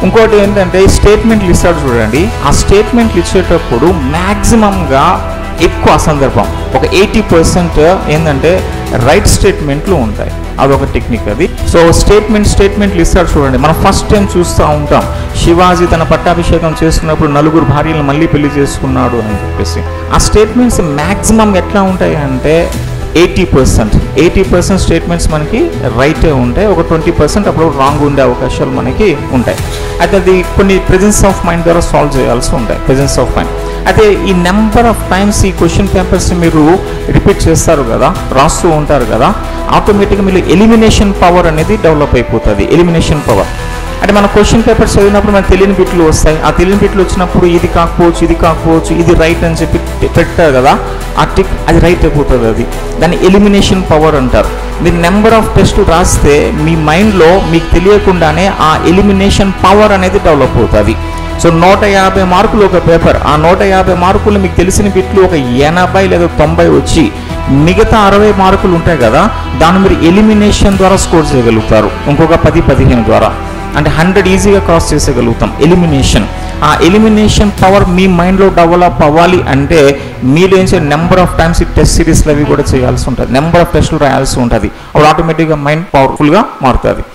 ఇంకోటి ఏంటంటే ఈ స్టేట్మెంట్లు ఇస్తాడు చూడండి, ఆ స్టేట్మెంట్లు ఇచ్చేటప్పుడు మ్యాక్సిమంగా ఎక్కువ సందర్భం ఒక 80% ఏంటంటే రైట్ స్టేట్మెంట్లు ఉంటాయి. అదొక టెక్నిక్ అది. సో స్టేట్మెంట్లు ఇస్తాడు చూడండి, మనం ఫస్ట్ టైం చూస్తూ ఉంటాం శివాజీ తన పట్టాభిషేకం చేసుకున్నప్పుడు 4 భార్యలను మళ్ళీ పెళ్లి చేసుకున్నాడు అని చెప్పేసి. ఆ స్టేట్మెంట్స్ మ్యాక్సిమం ఎట్లా ఉంటాయి అంటే 80% స్టేట్మెంట్స్ మనకి రైటే ఉంటాయి, ఒక 20% అప్పుడు రాంగ్ ఉండే అవకాశాలు మనకి ఉంటాయి. అయితే అది కొన్ని ప్రెజెన్స్ ఆఫ్ మైండ్ ద్వారా సాల్వ్ చేయాల్సి ఉంటాయి, ప్రెజెన్స్ ఆఫ్ మైండ్. అయితే ఈ నెంబర్ ఆఫ్ టైమ్స్ ఈ క్వశ్చన్ పేపర్స్ మీరు రిపీట్ చేస్తారు కదా, రాస్తూ ఉంటారు కదా, ఆటోమేటిక్గా మీరు ఎలిమినేషన్ పవర్ అనేది డెవలప్ అయిపోతుంది. ఎలిమినేషన్ పవర్ అంటే మన క్వశ్చన్ పేపర్స్ చదివినప్పుడు మనకు తెలియని బిట్లు వస్తాయి. ఆ తెలియని బిట్లు వచ్చినప్పుడు ఇది కాకపోవచ్చు ఇది రైట్ అని చెప్పి పెట్టారు కదా, ఆ టిక్ అది రైట్ అయిపోతుంది. దాన్ని ఎలిమినేషన్ పవర్ అంటారు. మీరు నెంబర్ ఆఫ్ టెస్ట్ రాస్తే మీ మైండ్లో మీకు తెలియకుండానే ఆ ఎలిమినేషన్ పవర్ అనేది డెవలప్ అవుతుంది. సో 150 మార్కులు ఒక పేపర్, ఆ 150 మార్కులు మీకు తెలిసిన బిట్లు ఒక 80 లేదా 90 వచ్చి మిగతా 60 మార్కులు ఉంటాయి కదా, దాన్ని మీరు ఎలిమినేషన్ ద్వారా స్కోర్ చేయగలుగుతారు. ఇంకొక 10-15 ద్వారా అంటే 100 ఈజీగా క్రాస్ చేసేయగలుగుతాం. ఎలిమినేషన్, ఆ ఎలిమినేషన్ పవర్ మీ మైండ్లో డెవలప్ అవ్వాలి అంటే మీరు ఏం చేయాలి, నెంబర్ ఆఫ్ టైమ్స్ ఈ టెస్ట్ సిరీస్లు అవి కూడా చేయాల్సి ఉంటుంది, నెంబర్ ఆఫ్ టెస్టులు రాయాల్సి ఉంటుంది. అప్పుడు ఆటోమేటిక్గా మైండ్ పవర్ఫుల్గా మారుతుంది.